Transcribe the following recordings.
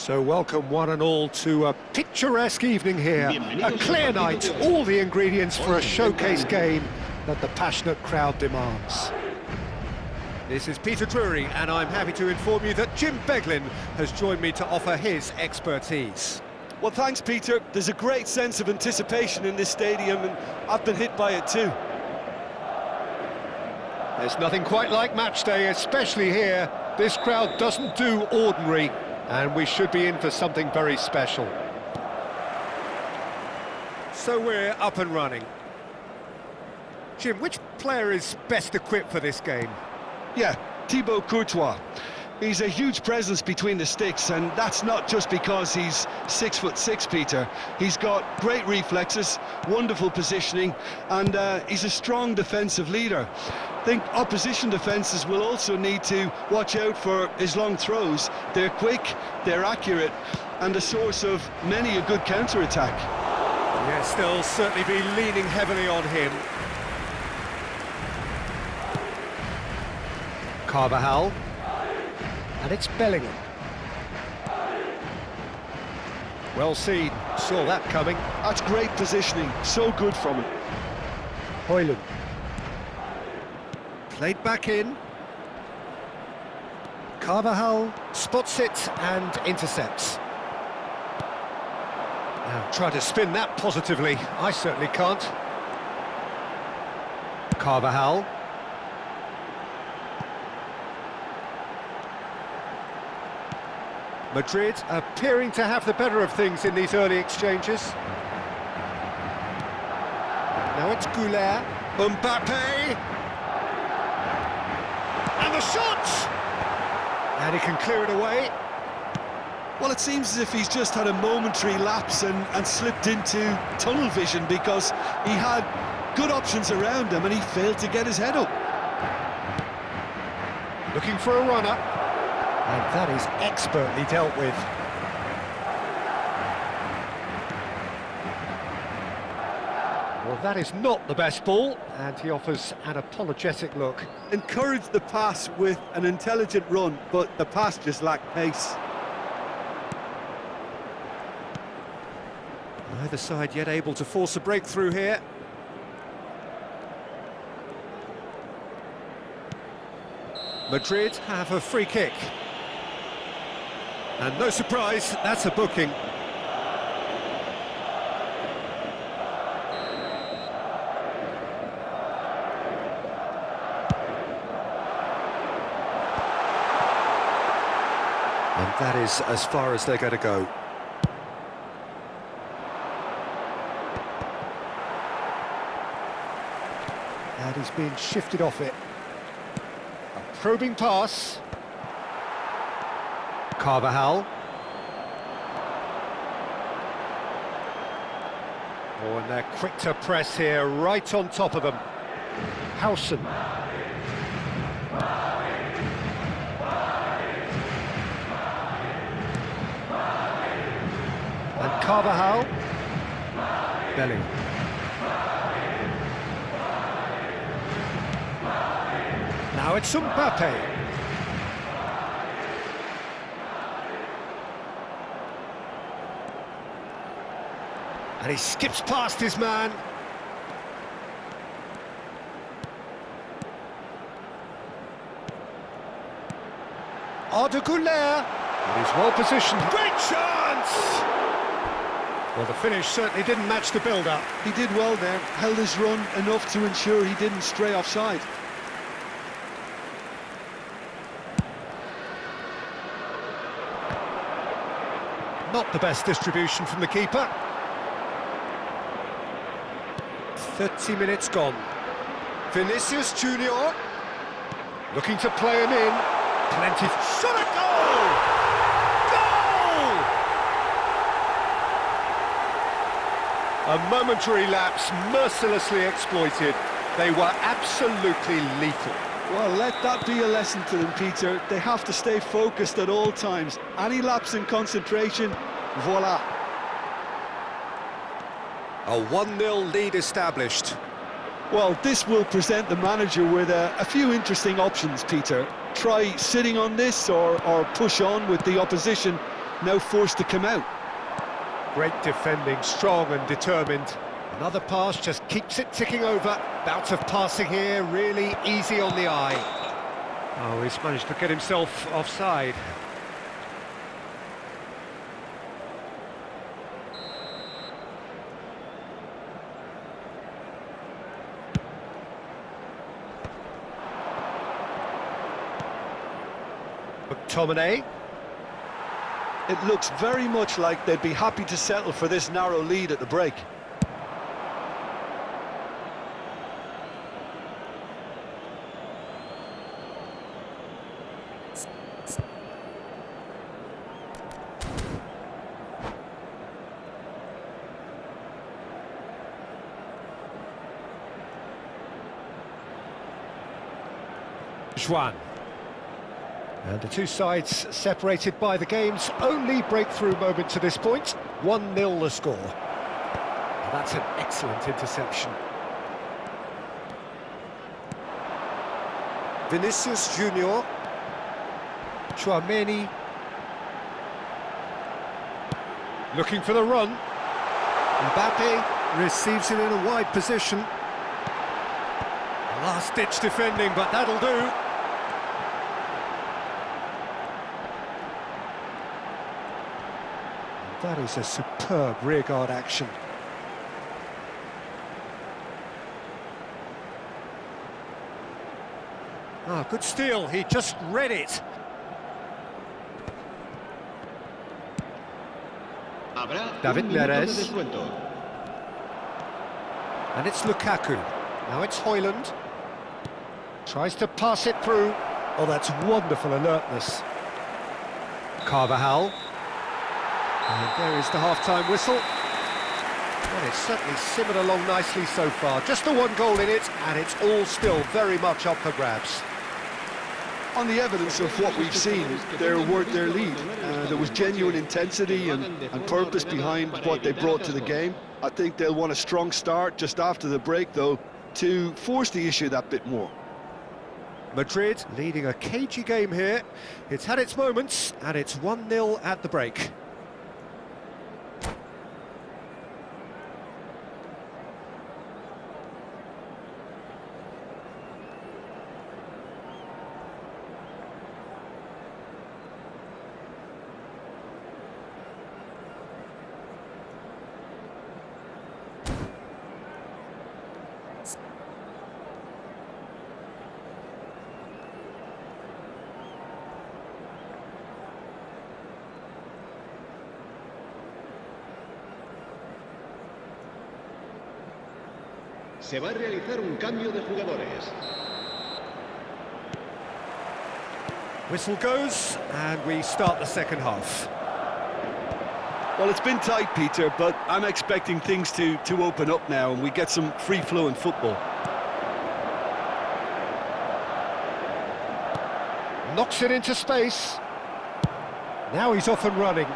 So welcome one and all to a picturesque evening here, a clear night, all the ingredients for a showcase game that the passionate crowd demands. This is Peter Drury, and I'm happy to inform you that Jim Beglin has joined me to offer his expertise. Well, thanks, Peter. There's a great sense of anticipation in this stadium, and I've been hit by it too. There's nothing quite like match day, especially here. This crowd doesn't do ordinary, and we should be in for something very special. So we're up and running. Jim, which player is best equipped for this game? Yeah, Thibaut Courtois. He's a huge presence between the sticks, and that's not just because he's 6'6", Peter. He's got great reflexes, wonderful positioning, and he's a strong defensive leader. I think opposition defences will also need to watch out for his long throws. They're quick, they're accurate, and a source of many a good counter-attack. Yes, they'll certainly be leaning heavily on him. Carvajal. And it's Bellingham. Well seen, saw that coming. That's great positioning, so good from him. Højlund. Played back in. Carvajal spots it and intercepts. Now try to spin that positively. I certainly can't. Carvajal. Madrid appearing to have the better of things in these early exchanges. Now it's Güler. Mbappe! And the shot! And he can clear it away. Well, it seems as if he's just had a momentary lapse and slipped into tunnel vision, because he had good options around him and he failed to get his head up. Looking for a runner. And that is expertly dealt with. Well, that is not the best ball, and he offers an apologetic look. Encouraged the pass with an intelligent run, but the pass just lacked pace. Neither side yet able to force a breakthrough here. Madrid have a free kick. And no surprise, that's a booking. And that is as far as they're going to go. And he's being shifted off it. A probing pass. Carvajal. Oh, and they're quick to press here, right on top of them. Howson. And Carvajal. Bellingham. Now it's Mbappe. And he skips past his man. Arda Güler. He's well positioned. Great chance! Well, the finish certainly didn't match the build-up. He did well there, held his run enough to ensure he didn't stray offside. Not the best distribution from the keeper. 30 minutes gone. Vinicius Junior looking to play him in. Plenty. Shot a goal! Goal! A momentary lapse, mercilessly exploited. They were absolutely lethal. Well, let that be a lesson to them, Peter. They have to stay focused at all times. Any lapse in concentration, voila. A 1-0 lead established. Well, this will present the manager with a few interesting options, Peter. Try sitting on this or push on with the opposition now forced to come out. Great defending, strong and determined. Another pass just keeps it ticking over. Bout of passing here, really easy on the eye. Oh, he's managed to get himself offside. McTominay. It looks very much like they'd be happy to settle for this narrow lead at the break. Juan. And the two sides separated by the game's only breakthrough moment to this point. 1-0 the score. And that's an excellent interception. Vinicius Junior. Tchouaméni. Looking for the run. Mbappe receives it in a wide position. Last-ditch defending, but that'll do. That is a superb rearguard action. Ah, good steal, he just read it. David Neres. And it's Lukaku. Now it's Højlund. Tries to pass it through. Oh, that's wonderful alertness. Carvajal. And there is the half-time whistle. Well, it's certainly simmered along nicely so far. Just the one goal in it, and it's all still very much up for grabs. On the evidence of what we've seen, they're worth their lead. There was genuine intensity and purpose behind what they brought to the game. I think they'll want a strong start just after the break, though, to force the issue that bit more. Madrid leading a cagey game here. It's had its moments, and it's 1-0 at the break. Se va a realizar un cambio de jugadores. Whistle goes, and we start the second half. Well, it's been tight, Peter, but I'm expecting things to open up now and we get some free-flowing football. Knocks it into space. Now he's off and running.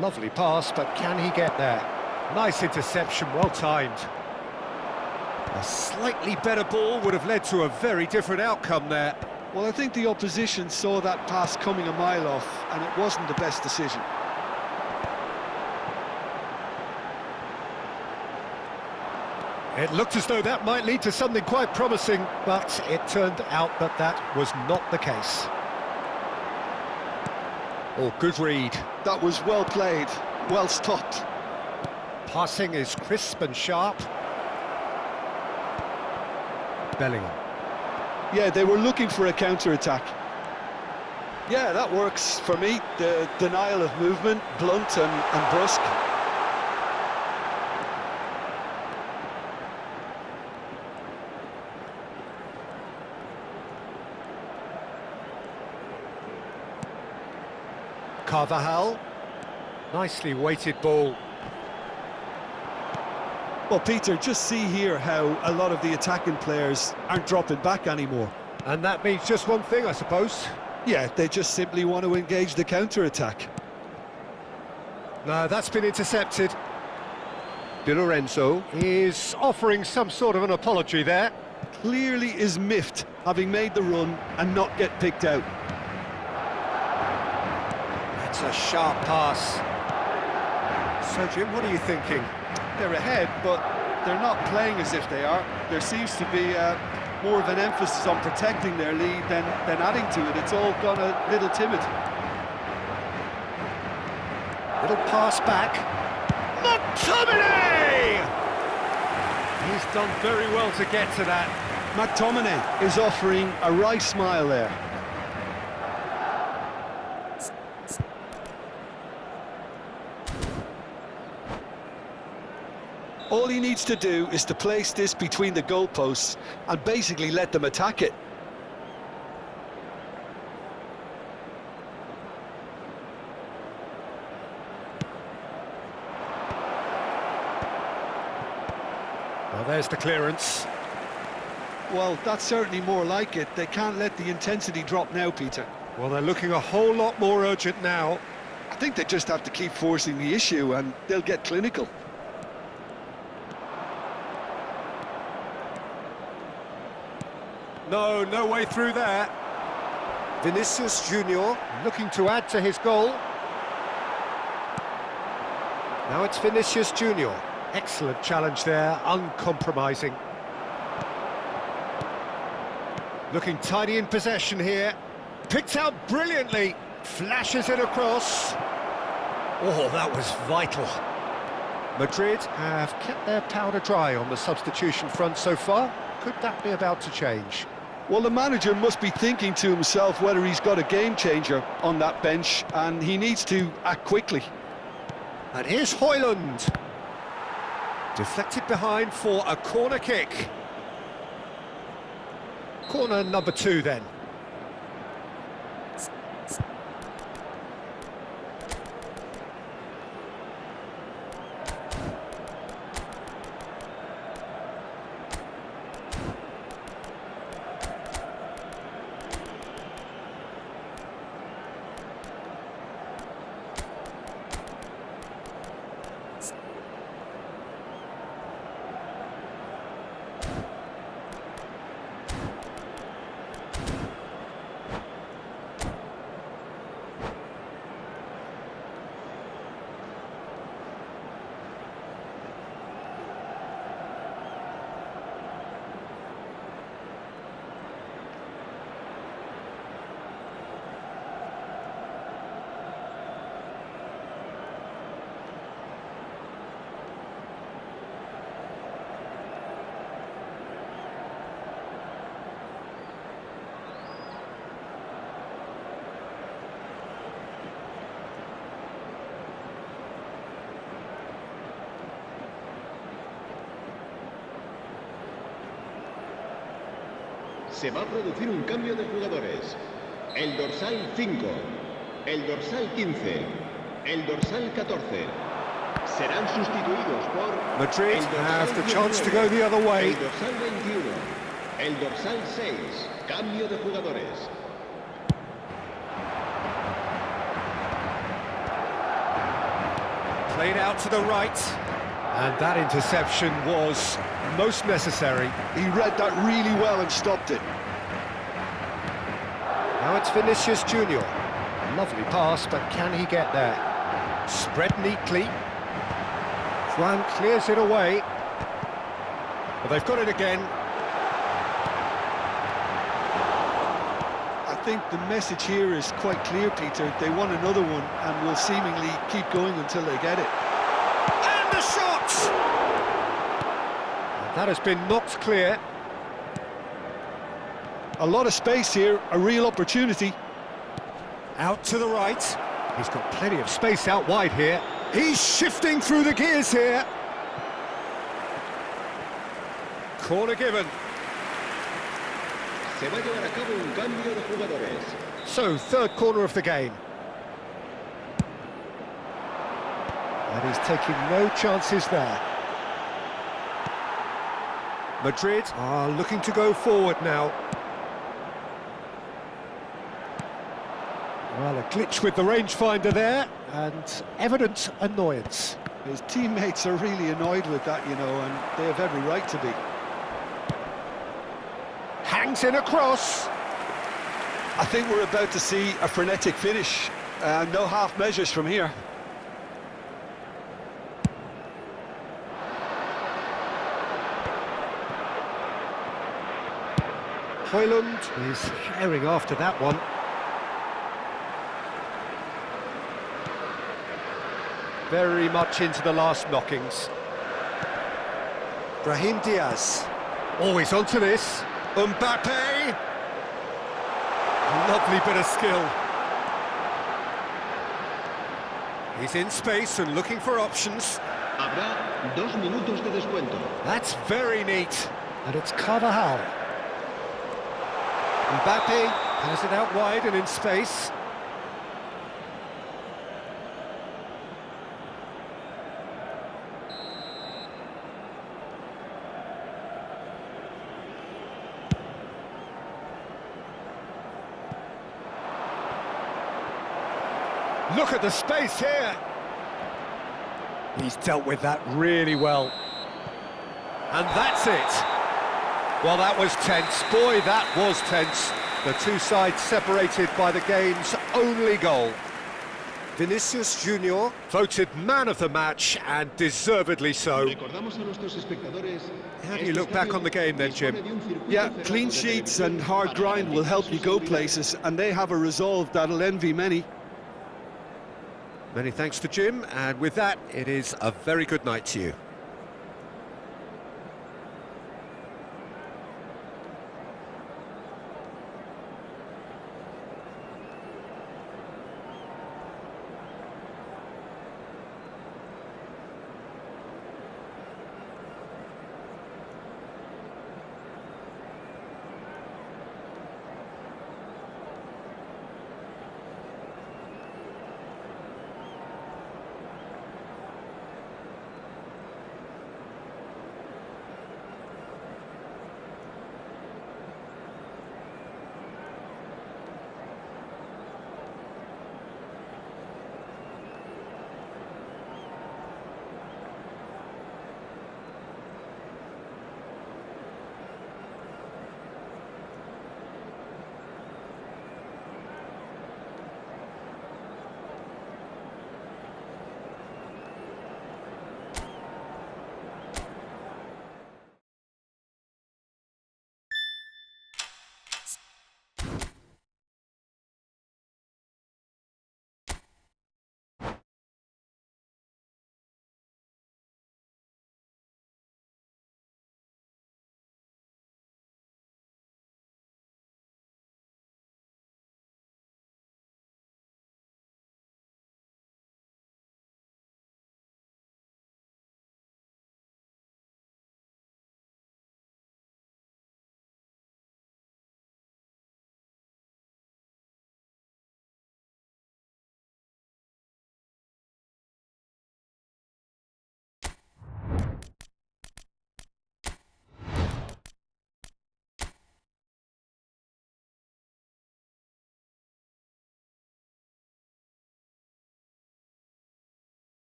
Lovely pass, but can he get there? Nice interception, well timed. A slightly better ball would have led to a very different outcome there. Well, I think the opposition saw that pass coming a mile off, and it wasn't the best decision. It looked as though that might lead to something quite promising, but it turned out that that was not the case. Oh, good read. That was well played, well stopped. Passing is crisp and sharp. Bellingham. Yeah, they were looking for a counter-attack. Yeah, that works for me. The denial of movement, blunt and brusque. Carvajal. Nicely weighted ball. Well, Peter, just see here how a lot of the attacking players aren't dropping back anymore. And that means just one thing, I suppose. Yeah, they just simply want to engage the counter-attack. No, that's been intercepted. Di Lorenzo is offering some sort of an apology there. Clearly is miffed, having made the run and not get picked out. That's a sharp pass. So, Jim, what are you thinking? They're ahead, but they're not playing as if they are. There seems to be more of an emphasis on protecting their lead than adding to it. It's all gone a little timid. Little pass back. McTominay! He's done very well to get to that. McTominay is offering a wry smile there. All he needs to do is to place this between the goalposts and basically let them attack it. Well, there's the clearance. Well, that's certainly more like it. They can't let the intensity drop now, Peter. Well, they're looking a whole lot more urgent now. I think they just have to keep forcing the issue and they'll get clinical. No way through there. Vinicius Junior looking to add to his goal. Now it's Vinicius Junior. Excellent challenge there, uncompromising. Looking tidy in possession here. Picked out brilliantly. Flashes it across. Oh, that was vital. Madrid have kept their powder dry on the substitution front so far. Could that be about to change? Well, the manager must be thinking to himself whether he's got a game changer on that bench, and he needs to act quickly. And here's Højlund. Deflected behind for a corner kick. Corner number 2 then. Se va a producir un cambio de jugadores. El dorsal 5, el dorsal 15, el dorsal 14. Serán sustituidos por... Madrid have the chance to go the other way. El dorsal 21, el dorsal 6. Cambio de jugadores. Played out to the right. And that interception was most necessary. He read that really well and stopped it. Now it's Vinicius Junior. Lovely pass, but can he get there? Spread neatly. Juan clears it away. But they've got it again. I think the message here is quite clear, Peter. They want another one and will seemingly keep going until they get it. And the shot! That has been knocked clear. A lot of space here, a real opportunity. Out to the right. He's got plenty of space out wide here. He's shifting through the gears here. Corner given. Se va a llevar a cabo un cambio de jugadores. So, third corner of the game. And he's taking no chances there. Madrid are looking to go forward now. Well, a glitch with the rangefinder there, and evident annoyance. His teammates are really annoyed with that, you know, and they have every right to be. Hangs in across. I think we're about to see a frenetic finish. No half measures from here. Højlund is herring after that one. Very much into the last knockings. Brahim Diaz. Always onto this. Mbappe! Lovely bit of skill. He's in space and looking for options. Habrá 2 minutos de descuento. That's very neat. And it's Carvajal. Mbappe has it out wide and in space. Look at the space here. He's dealt with that really well. And that's it. Well, that was tense. Boy, that was tense. The two sides separated by the game's only goal. Vinicius Junior voted man of the match, and deservedly so. Recordamos a nuestros espectadores. How do you look back on the game then, Jim? Yeah, clean sheets and hard grind will help you go places, and they have a resolve that'll envy many. Many thanks to Jim, and with that, it is a very good night to you.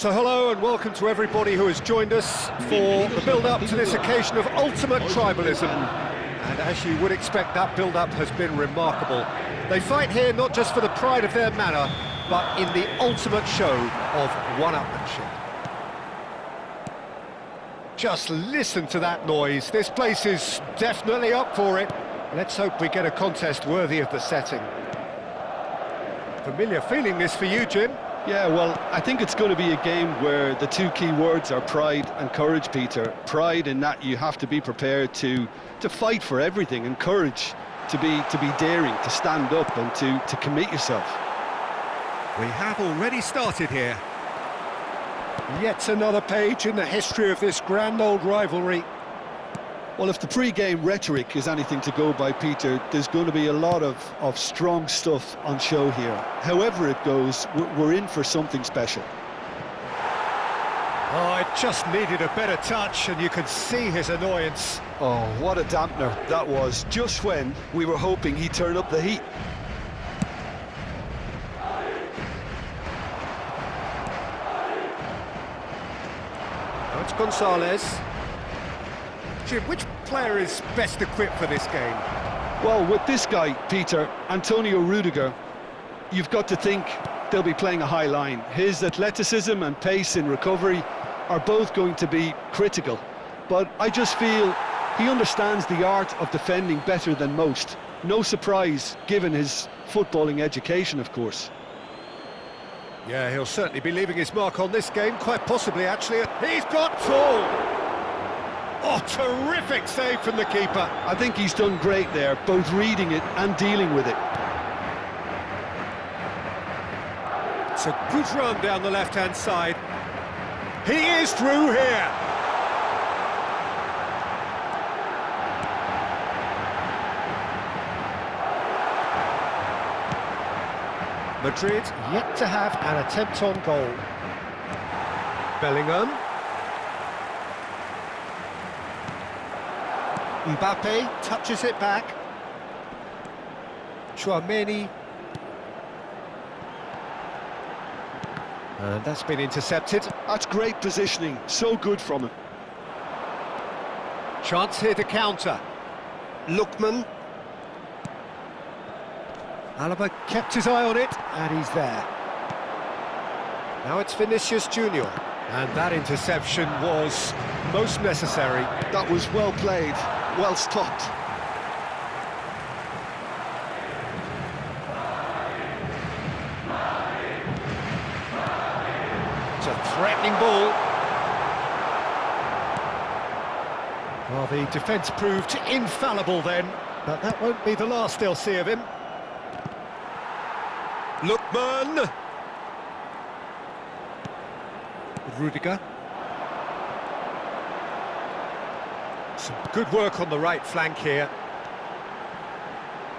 So hello and welcome to everybody who has joined us for the build-up to this occasion of ultimate tribalism. And as you would expect, that build-up has been remarkable. They fight here not just for the pride of their manor, but in the ultimate show of one-upmanship. Just listen to that noise. This place is definitely up for it. Let's hope we get a contest worthy of the setting. Familiar feeling this for you, Jim? Yeah, well, I think it's going to be a game where the two key words are pride and courage, Peter. Pride in that you have to be prepared to fight for everything, and courage to be daring, to stand up and to commit yourself. We have already started here. Yet another page in the history of this grand old rivalry. Well, if the pre-game rhetoric is anything to go by, Peter, there's going to be a lot of strong stuff on show here. However it goes, we're in for something special. Oh, it just needed a better touch, and you could see his annoyance. Oh, what a dampener that was, just when we were hoping he'd turn up the heat. Now it's Gonzalez. Jim, which player is best equipped for this game? Well, with this guy, Peter, Antonio Rudiger, you've got to think they'll be playing a high line. His athleticism and pace in recovery are both going to be critical. But I just feel he understands the art of defending better than most. No surprise, given his footballing education, of course. Yeah, he'll certainly be leaving his mark on this game, quite possibly, actually. He's got full! Oh, terrific save from the keeper. I think he's done great there, both reading it and dealing with it. It's a good run down the left-hand side. He is through here. Madrid yet to have an attempt on goal. Bellingham. Mbappe touches it back. Tchouaméni. And that's been intercepted. That's great positioning, so good from him. Chance here to counter. Lookman. Alaba kept his eye on it, and he's there. Now it's Vinicius Junior. And that interception was most necessary. That was well played, well stopped. It's a threatening ball. Well, the defence proved infallible then, but that won't be the last they'll see of him. Lookman. Rudiger. Some good work on the right flank here.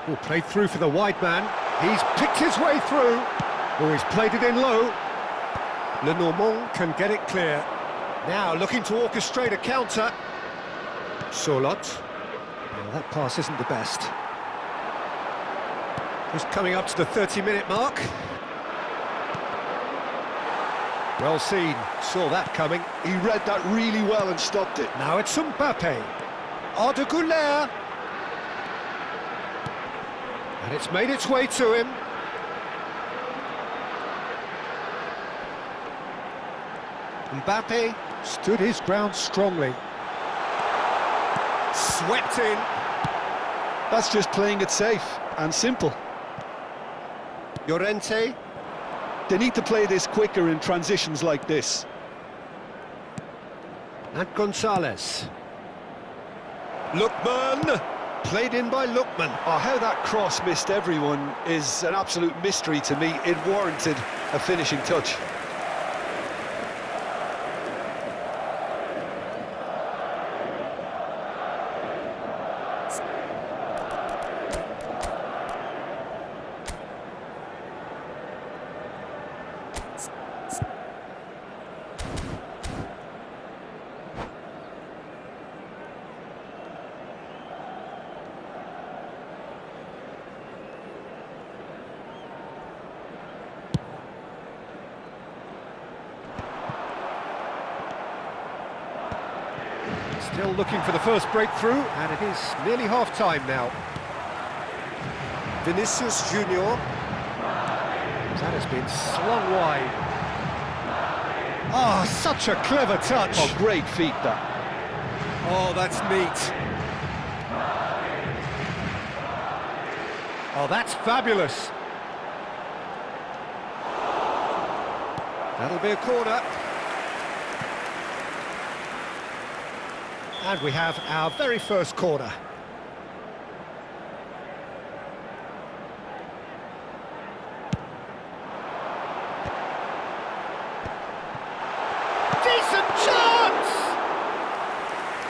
Oh, played through for the wide man. He's picked his way through. Oh, he's played it in low. Lenormand can get it clear. Now looking to orchestrate a counter. Solot. Well, that pass isn't the best. Just coming up to the 30-minute mark. Well seen, saw that coming. He read that really well and stopped it. Now it's Mbappe. Arda Güler. And it's made its way to him. Mbappe stood his ground strongly. Swept in. That's just playing it safe and simple. Llorente. They need to play this quicker in transitions like this. And Gonzalez. Lookman. Played in by Lookman. Oh, how that cross missed everyone is an absolute mystery to me. It warranted a finishing touch. Still looking for the first breakthrough, and it is nearly half-time now. Vinicius Junior. That has been slung wide. Oh, such a clever touch. Oh, great feat, that. Oh, that's neat. Oh, that's fabulous. That'll be a corner. And we have our very first corner. Decent chance!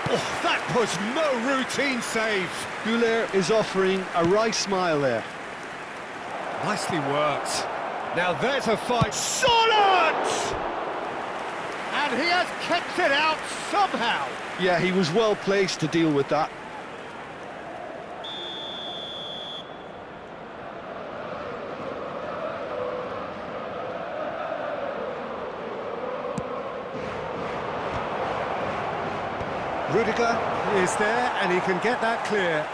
Oh, that was no routine save. Güler is offering a wry smile there. Nicely worked. Now there's a fight. Solid! And he has kept it out somehow. Yeah, he was well placed to deal with that. Rudiger is there, and he can get that clear.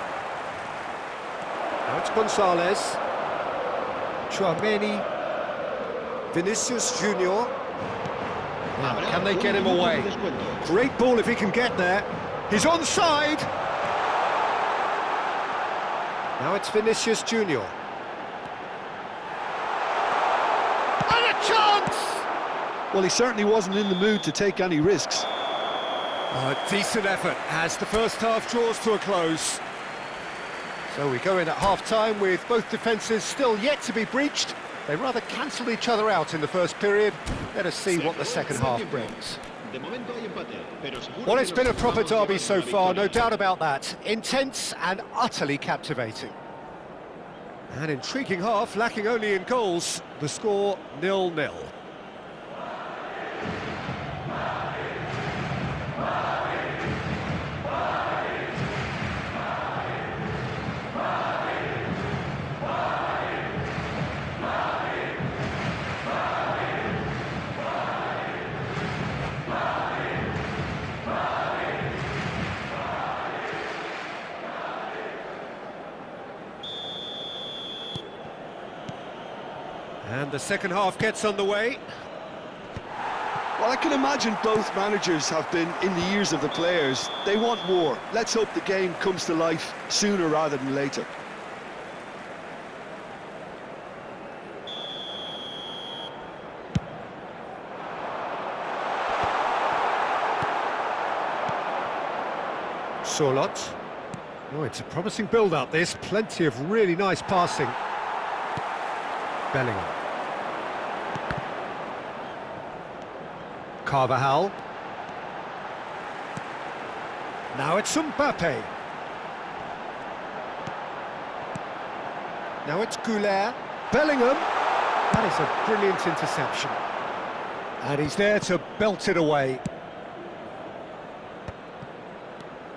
Now it's Gonzalez. Tchouaméni. Vinicius Junior. Now, can they get him away? Great ball if he can get there. He's onside. Now it's Vinicius Junior. And a chance! Well, he certainly wasn't in the mood to take any risks. A decent effort as the first half draws to a close. So we go in at half-time with both defences still yet to be breached. They rather cancelled each other out in the first period. Let us see what the second half brings. Well, it's been a proper derby so far, no doubt about that. Intense and utterly captivating. An intriguing half, lacking only in goals. The score 0-0. And the second half gets underway. Well, I can imagine both managers have been in the ears of the players. They want more. Let's hope the game comes to life sooner rather than later. Sorloth. Oh, it's a promising build-up, this. Plenty of really nice passing. Bellingham. Carvajal. Now it's Mbappe. Now it's Güler. Bellingham. That is a brilliant interception. And he's there to belt it away.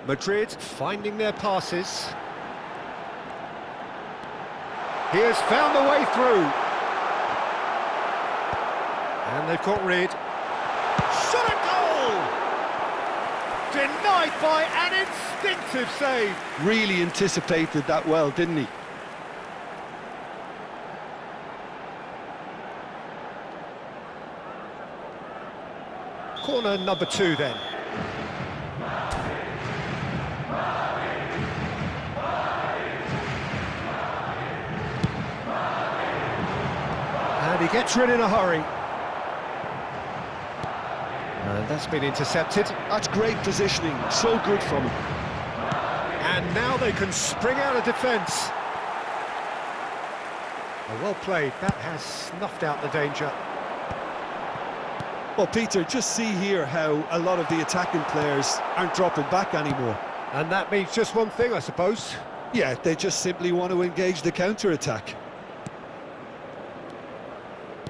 Madrid finding their passes. He has found a way through. And they've got rid. Shot a goal! Denied by an instinctive save. Really anticipated that well, didn't he? Corner number 2 then. And he gets rid in a hurry. And that's been intercepted. That's great positioning, so good from him. And now they can spring out of defence. Well played, that has snuffed out the danger. Well, Peter, just see here how a lot of the attacking players aren't dropping back anymore. And that means just one thing, I suppose. Yeah, they just simply want to engage the counter-attack.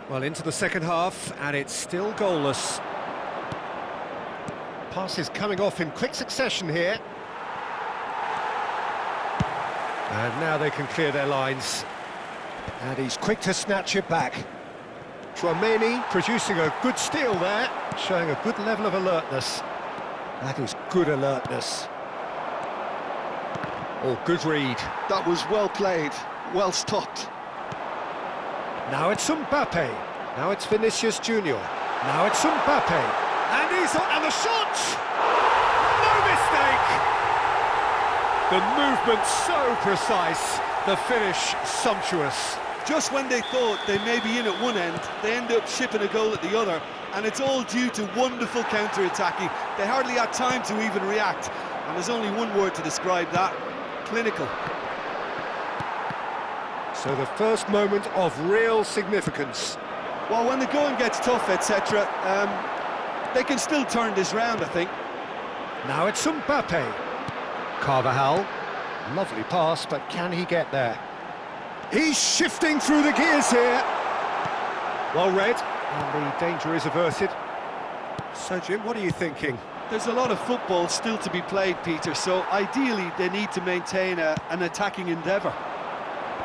Well, into the second half, and it's still goalless. Passes coming off in quick succession here. And now they can clear their lines. And he's quick to snatch it back. Tchouaméni producing a good steal there, showing a good level of alertness. That is good alertness. Oh, good read. That was well played, well stopped. Now it's Mbappe. Now it's Vinicius Junior. Now it's Mbappe. And he's on, and the shot! No mistake! The movement so precise, the finish sumptuous. Just when they thought they may be in at one end, they end up shipping a goal at the other, and it's all due to wonderful counter-attacking. They hardly had time to even react, and there's only one word to describe that: clinical. So the first moment of real significance. Well, when the going gets tough, etc., they can still turn this round, I think. Now it's Mbappe. Carvajal. Lovely pass, but can he get there? He's shifting through the gears here. Well read, and the danger is averted. So, Jim, what are you thinking? There's a lot of football still to be played, Peter, so ideally they need to maintain an attacking endeavour.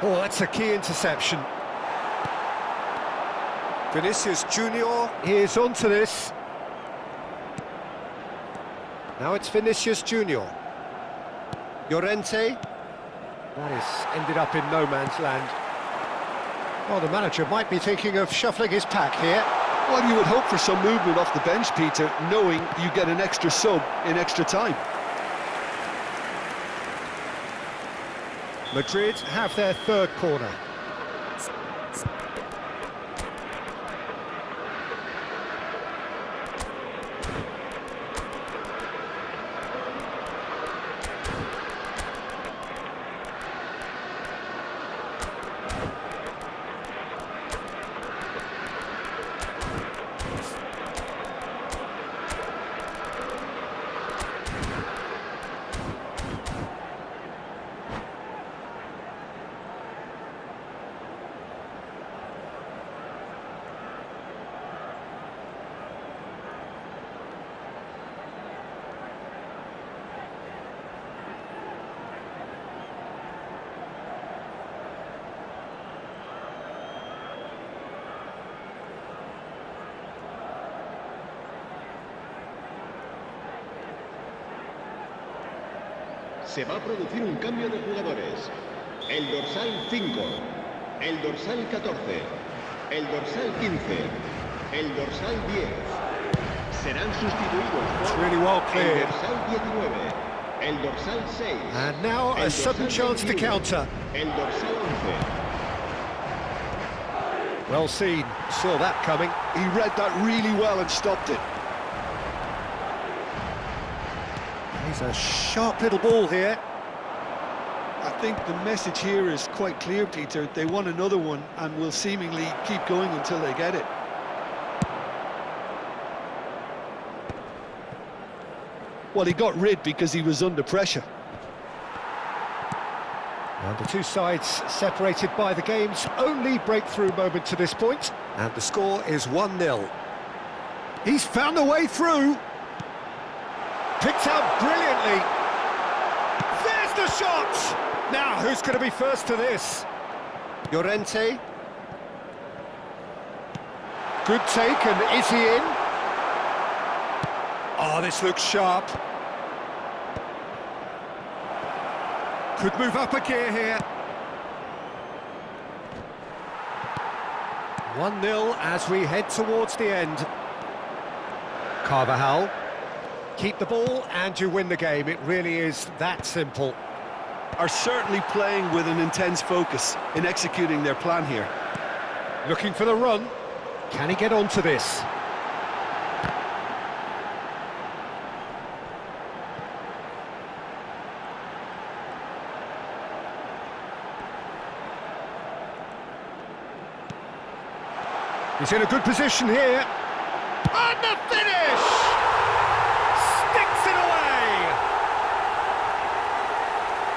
Oh, that's a key interception. Vinicius Junior is onto this. Now it's Vinicius Junior. Llorente. That has ended up in no man's land. Well, the manager might be thinking of shuffling his pack here. Well, you would hope for some movement off the bench, Peter, knowing you get an extra sub in extra time. Madrid have their third corner. Se va a producir un cambio de jugadores. El dorsal 5, el dorsal 14, el dorsal 15, el dorsal 10. Serán sustituidos por really well el dorsal 19, el dorsal 6. And now a sudden chance to counter. El dorsal 11. Well seen, saw that coming. He read that really well and stopped it. He's a sharp little ball here. I think the message here is quite clear, Peter. They want another one and will seemingly keep going until they get it. Well, he got rid because he was under pressure. And the two sides separated by the game's only breakthrough moment to this point. And the score is 1-0. He's found a way through. Picked out brilliantly. There's the shot! Now, who's going to be first to this? Llorente. Good take, and is he in? Oh, this looks sharp. Could move up a gear here. 1-0 as we head towards the end. Carvajal. Keep the ball and you win the game. It really is that simple. Are certainly playing with an intense focus in executing their plan here. Looking for the run. Can he get onto this? He's in a good position here. And the finish! Sticks it away!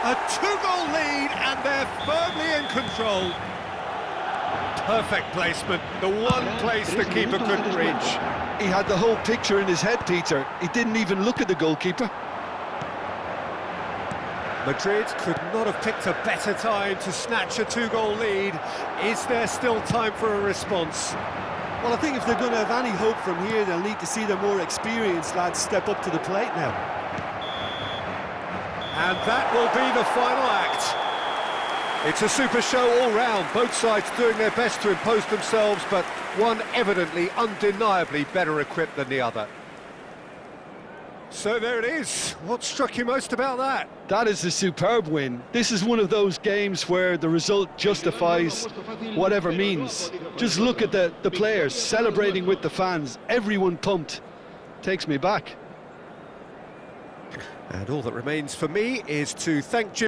A two-goal lead and they're firmly in control. Perfect placement, the one place the keeper couldn't reach. He had the whole picture in his head, Peter. He didn't even look at the goalkeeper. Madrid could not have picked a better time to snatch a two-goal lead. Is there still time for a response? Well, I think if they're going to have any hope from here, they'll need to see their more experienced lads step up to the plate now. And that will be the final act. It's a super show all round, both sides doing their best to impose themselves, but one evidently, undeniably better equipped than the other. So there it is. What struck you most about that? That is a superb win. This is one of those games where the result justifies whatever means. Just look at the players celebrating with the fans, everyone pumped. Takes me back. And all that remains for me is to thank Jim